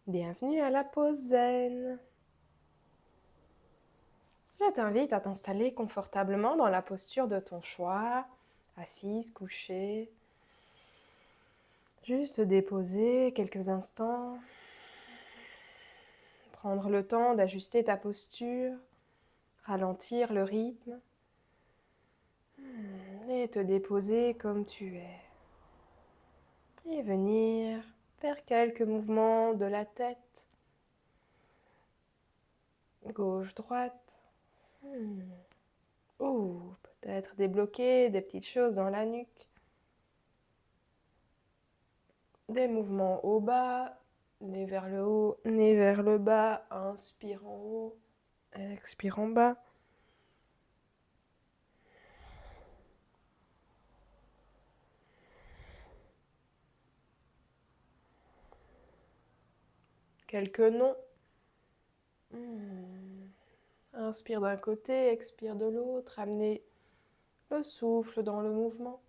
Bienvenue à la pause zen. Je t'invite à t'installer confortablement dans la posture de ton choix, assise, couchée. Juste déposer quelques instants, prendre le temps d'ajuster ta posture, ralentir le rythme et te déposer comme tu es. Et venir faire quelques mouvements de la tête, gauche-droite. Ou peut-être débloquer des petites choses dans la nuque. Des mouvements au bas, nez vers le haut, nez vers le bas, inspire en haut, expire en bas. Quelques noms. Inspire d'un côté, expire de l'autre, amenez le souffle dans le mouvement.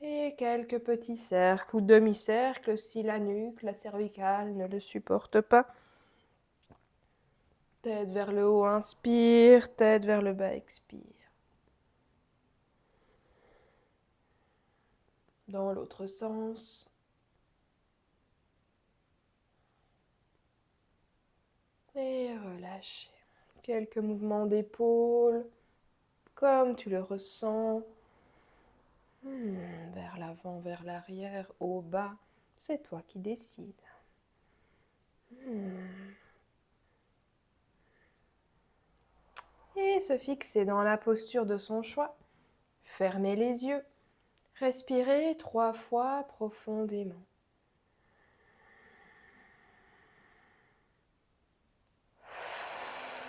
Et quelques petits cercles ou demi-cercles si la nuque, la cervicale ne le supporte pas. Tête vers le haut, inspire, tête vers le bas, expire. Dans l'autre sens. Et relâchez. Quelques mouvements d'épaule, comme tu le ressens. Vers l'avant, vers l'arrière, au bas, c'est toi qui décides. Et se fixer dans la posture de son choix. Fermez les yeux. Respirez 3 fois profondément.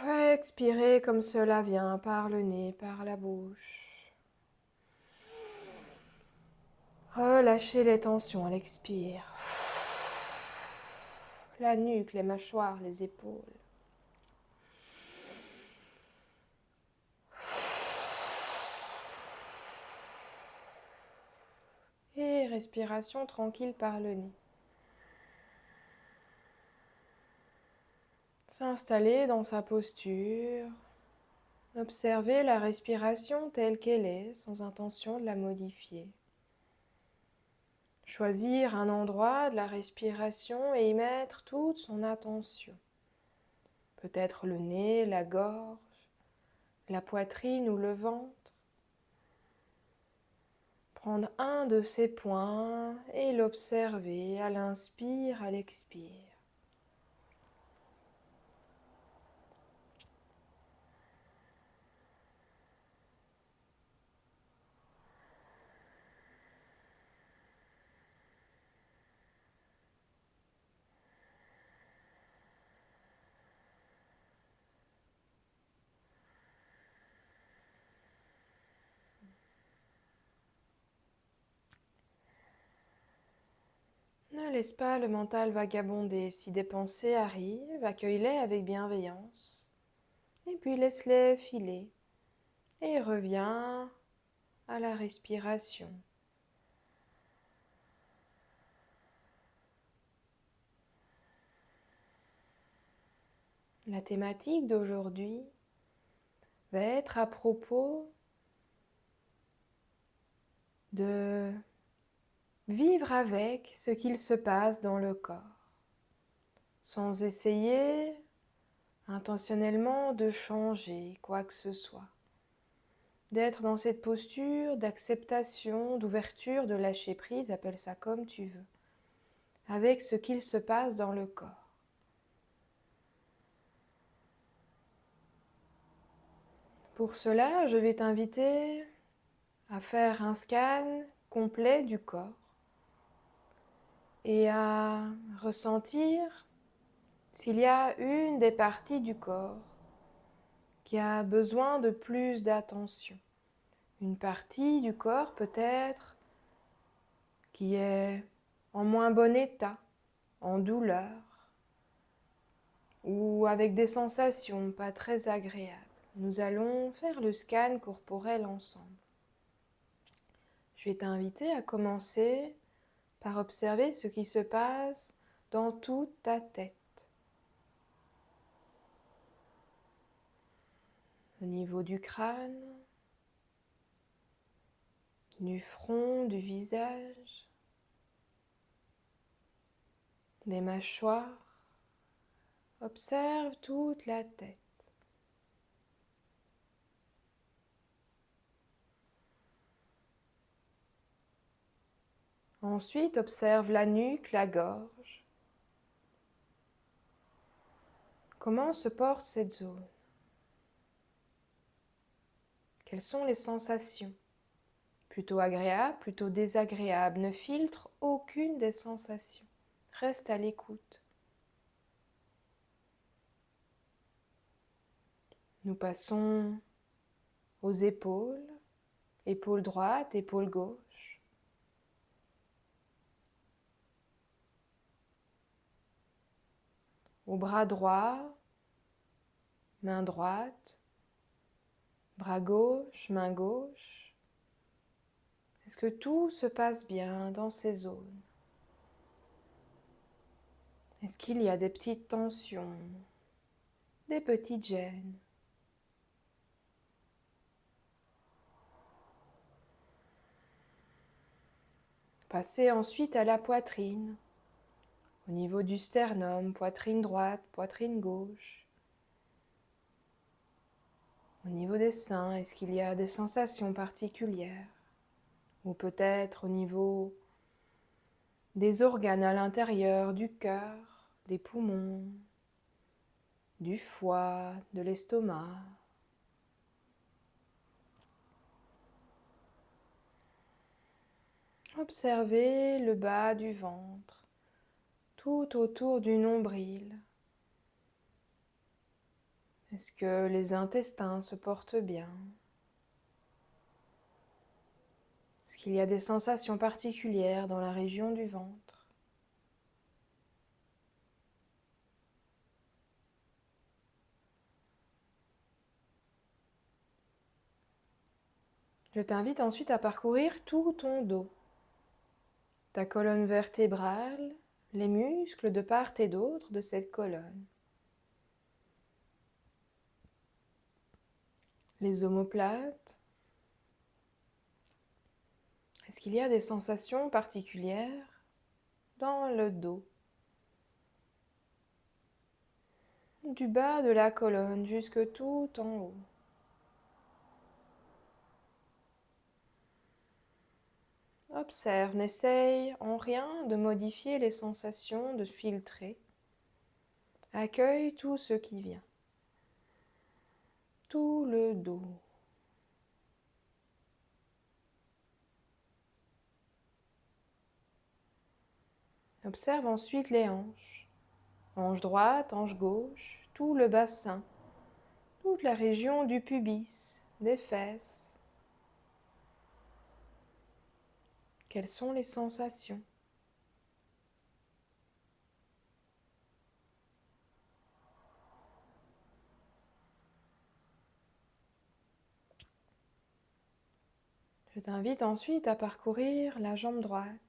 Expirez comme cela vient par le nez, par la bouche. Relâchez les tensions à l'expire. La nuque, les mâchoires, les épaules. Et respiration tranquille par le nez. S'installer dans sa posture. Observer la respiration telle qu'elle est, sans intention de la modifier. Choisir un endroit de la respiration et y mettre toute son attention. Peut-être le nez, la gorge, la poitrine ou le ventre. Prendre un de ces points et l'observer à l'inspire, à l'expire. Ne laisse pas le mental vagabonder. Si des pensées arrivent, accueille-les avec bienveillance. Et puis laisse-les filer. Et reviens à la respiration. La thématique d'aujourd'hui va être à propos de vivre avec ce qu'il se passe dans le corps, sans essayer intentionnellement de changer quoi que ce soit. D'être dans cette posture d'acceptation, d'ouverture, de lâcher prise, appelle ça comme tu veux, avec ce qu'il se passe dans le corps. Pour cela, je vais t'inviter à faire un scan complet du corps et à ressentir s'il y a une des parties du corps qui a besoin de plus d'attention. Une partie du corps peut-être qui est en moins bon état, en douleur ou avec des sensations pas très agréables. Nous allons faire le scan corporel ensemble. Je vais t'inviter à commencer par observer ce qui se passe dans toute ta tête. Au niveau du crâne, du front, du visage, des mâchoires. Observe toute la tête. Ensuite, observe la nuque, la gorge. Comment se porte cette zone? Quelles sont les sensations? Plutôt agréables, plutôt désagréables. Ne filtre aucune des sensations. Reste à l'écoute. Nous passons aux épaules, épaule droite, épaule gauche. Au bras droit, main droite, bras gauche, main gauche. Est-ce que tout se passe bien dans ces zones? Est-ce qu'il y a des petites tensions, des petites gênes? Passez ensuite à la poitrine, au niveau du sternum, poitrine droite, poitrine gauche. Au niveau des seins, est-ce qu'il y a des sensations particulières? Ou peut-être au niveau des organes à l'intérieur, du cœur, des poumons, du foie, de l'estomac. Observez le bas du ventre, tout autour du nombril. Est-ce que les intestins se portent bien? Est-ce qu'il y a des sensations particulières dans la région du ventre? Je t'invite ensuite à parcourir tout ton dos, ta colonne vertébrale, les muscles de part et d'autre de cette colonne, les omoplates. Est-ce qu'il y a des sensations particulières dans le dos, du bas de la colonne jusque tout en haut? Observe, n'essaye en rien de modifier les sensations, de filtrer. Accueille tout ce qui vient. Tout le dos. Observe ensuite les hanches. Hanche droite, hanche gauche, tout le bassin, toute la région du pubis, des fesses. Quelles sont les sensations? Je t'invite ensuite à parcourir la jambe droite,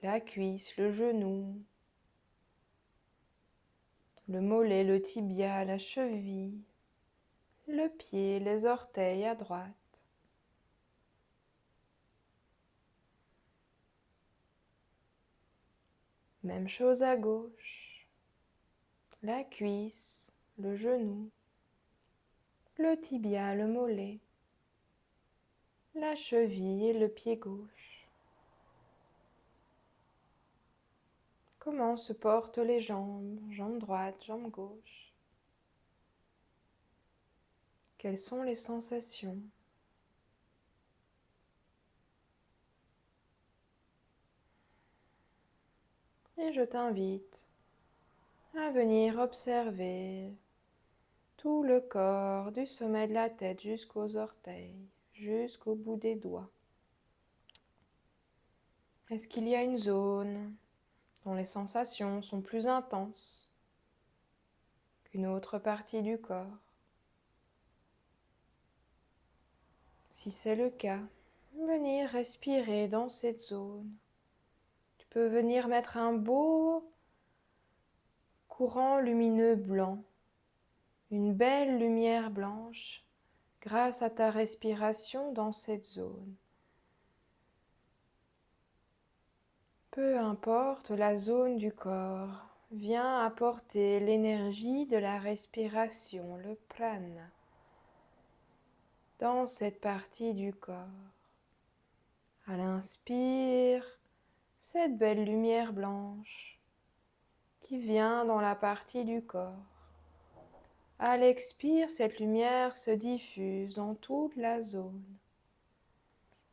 la cuisse, le genou, le mollet, le tibia, la cheville, le pied, les orteils à droite. Même chose à gauche, la cuisse, le genou, le tibia, le mollet, la cheville et le pied gauche. Comment se portent les jambes, jambe droite, jambe gauche? Quelles sont les sensations? Et je t'invite à venir observer tout le corps, du sommet de la tête jusqu'aux orteils, jusqu'au bout des doigts. Est-ce qu'il y a une zone dont les sensations sont plus intenses qu'une autre partie du corps? Si c'est le cas, venir respirer dans cette zone peux venir mettre un beau courant lumineux blanc, une belle lumière blanche grâce à ta respiration dans cette zone. Peu importe la zone du corps, viens apporter l'énergie de la respiration, le prana, dans cette partie du corps. À l'inspire, cette belle lumière blanche qui vient dans la partie du corps. À l'expire, cette lumière se diffuse dans toute la zone.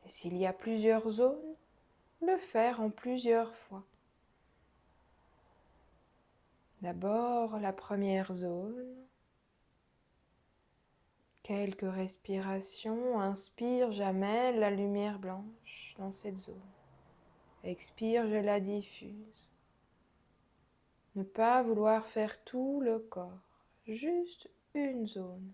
Et s'il y a plusieurs zones, le faire en plusieurs fois. D'abord, la première zone. Quelques respirations. Inspire, j'amène la lumière blanche dans cette zone. Expire, je la diffuse. Ne pas vouloir faire tout le corps, juste une zone.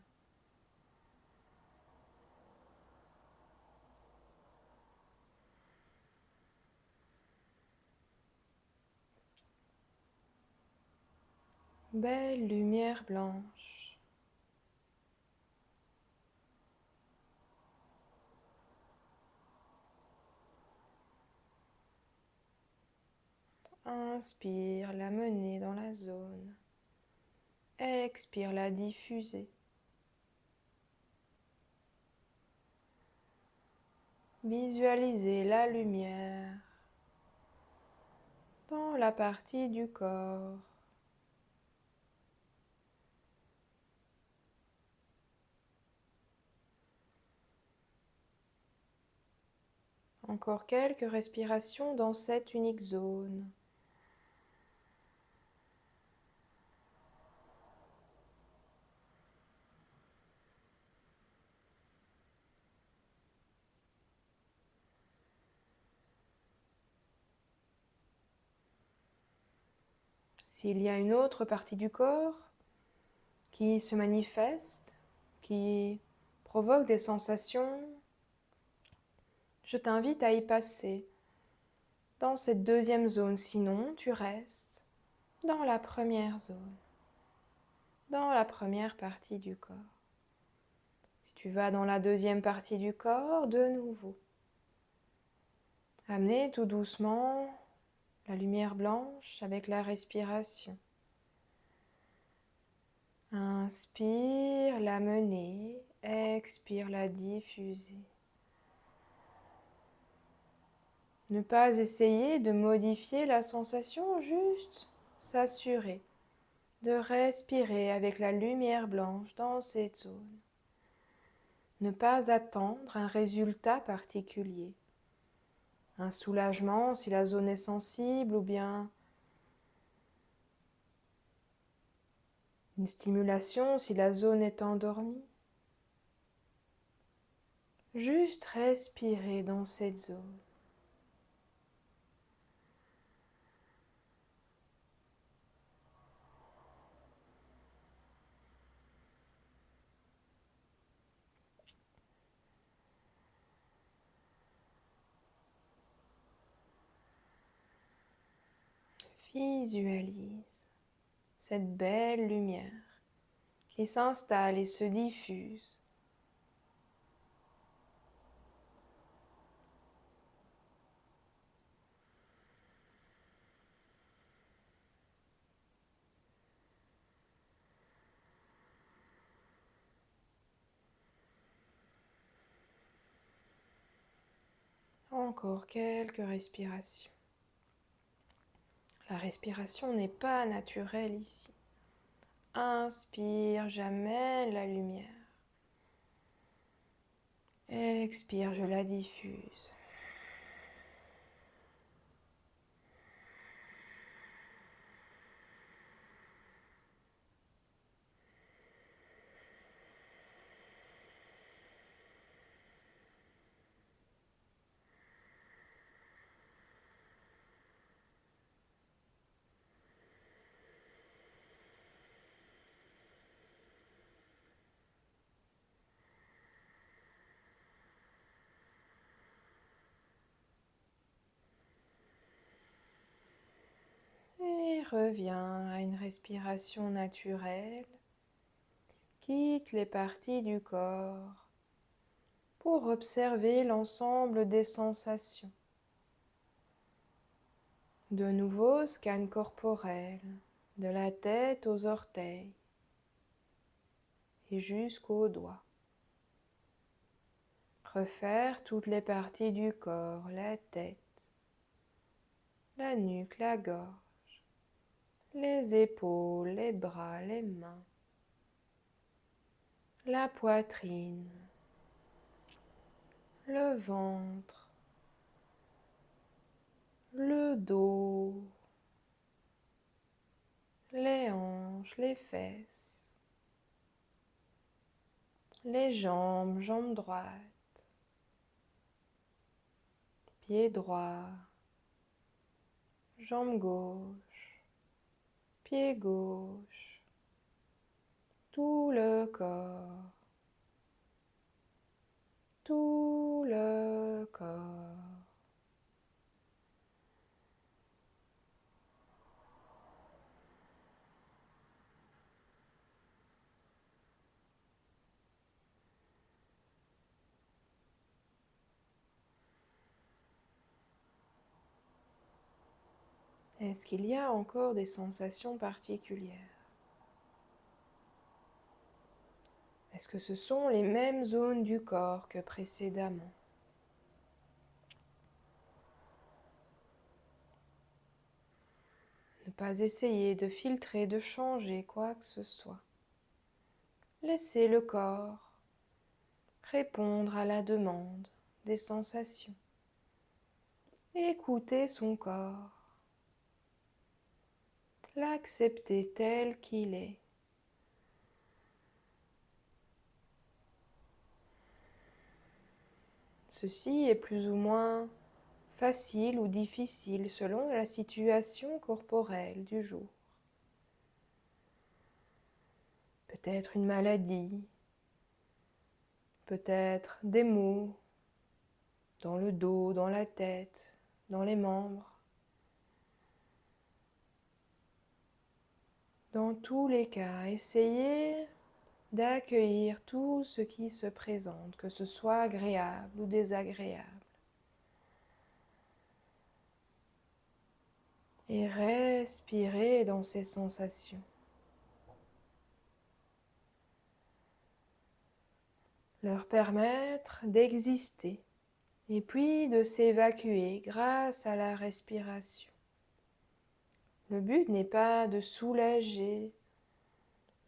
Belle lumière blanche. Inspire, la mener dans la zone. Expire, la diffuser. Visualisez la lumière dans la partie du corps. Encore quelques respirations dans cette unique zone. S'il y a une autre partie du corps qui se manifeste, qui provoque des sensations, je t'invite à y passer dans cette deuxième zone. Sinon, tu restes dans la première zone, dans la première partie du corps. Si tu vas dans la deuxième partie du corps, de nouveau, amenez tout doucement la lumière blanche avec la respiration. Inspire, la mener, expire, la diffuser. Ne pas essayer de modifier la sensation, juste s'assurer de respirer avec la lumière blanche dans cette zone. Ne pas attendre un résultat particulier. Un soulagement si la zone est sensible ou bien une stimulation si la zone est endormie. Juste respirer dans cette zone. Visualise cette belle lumière qui s'installe et se diffuse. Encore quelques respirations. La respiration n'est pas naturelle ici. Inspire, j'amène la lumière. Expire, je la diffuse. reviens à une respiration naturelle. Quitte les parties du corps pour observer l'ensemble des sensations. De nouveau, scan corporel, de la tête aux orteils et jusqu'aux doigts. Refaire toutes les parties du corps, la tête, la nuque, la gorge, les épaules, les bras, les mains, la poitrine, le ventre, le dos, les hanches, les fesses, les jambes, jambes droites, pied droit, jambe gauche, pied gauche, tout le corps, tout le corps. Est-ce qu'il y a encore des sensations particulières? Est-ce que ce sont les mêmes zones du corps que précédemment? Ne pas essayer de filtrer, de changer quoi que ce soit. Laissez le corps répondre à la demande des sensations. Écoutez son corps. L'accepter tel qu'il est. Ceci est plus ou moins facile ou difficile selon la situation corporelle du jour. Peut-être une maladie, peut-être des maux dans le dos, dans la tête, dans les membres. Dans tous les cas, essayez d'accueillir tout ce qui se présente, que ce soit agréable ou désagréable. Et respirez dans ces sensations. Leur permettre d'exister et puis de s'évacuer grâce à la respiration. Le but n'est pas de soulager,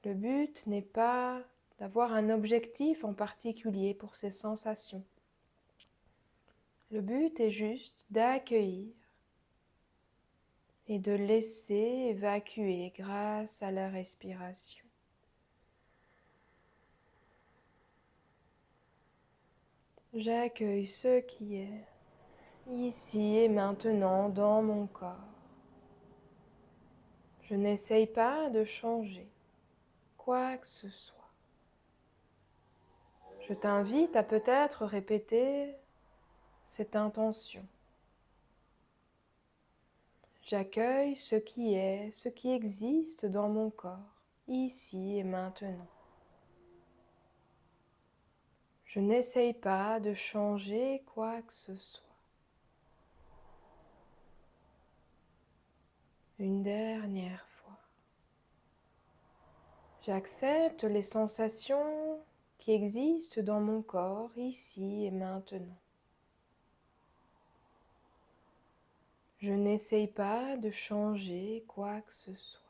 le but n'est pas d'avoir un objectif en particulier pour ces sensations. Le but est juste d'accueillir et de laisser évacuer grâce à la respiration. J'accueille ce qui est, ici et maintenant dans mon corps. Je n'essaye pas de changer quoi que ce soit. Je t'invite à peut-être répéter cette intention. J'accueille ce qui est, ce qui existe dans mon corps, ici et maintenant. Je n'essaye pas de changer quoi que ce soit. Une dernière fois. J'accepte les sensations qui existent dans mon corps, ici et maintenant. Je n'essaye pas de changer quoi que ce soit.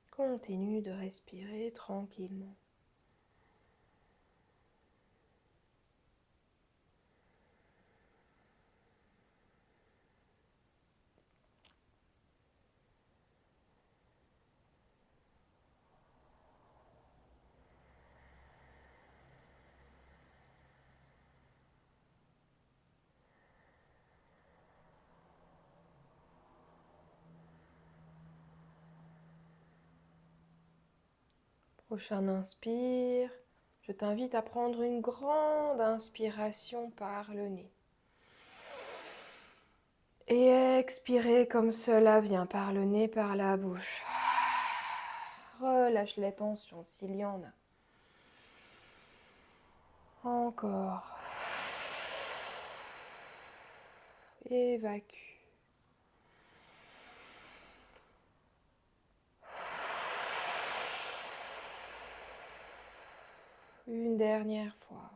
Continue de respirer tranquillement. Prochain inspire, Je t'invite à prendre une grande inspiration par le nez. Et expirer comme cela vient par le nez, par la bouche. Relâche les tensions s'il y en a. Encore. Évacue. Une dernière fois.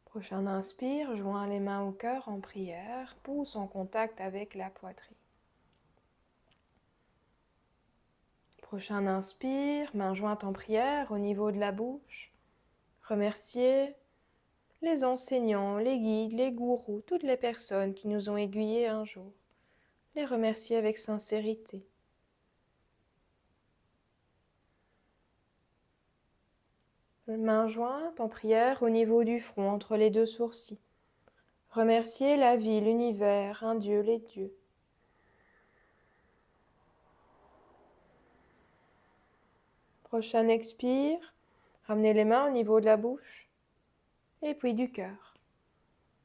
Prochain inspire, joins les mains au cœur en prière, pouce en contact avec la poitrine. Prochain inspire, main jointe en prière au niveau de la bouche. Remercier les enseignants, les guides, les gourous, toutes les personnes qui nous ont aiguillés un jour. Les remercier avec sincérité. Main jointe en prière au niveau du front, entre les deux sourcils. Remercier la vie, l'univers, un Dieu, les dieux. Prochain expire, ramenez les mains au niveau de la bouche et puis du cœur.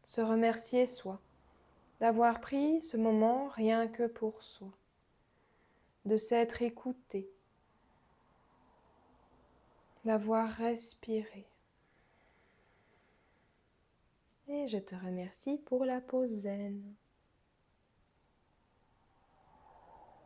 Se remercier soi, d'avoir pris ce moment rien que pour soi, de s'être écouté, d'avoir respiré. Et je te remercie pour la pause zen.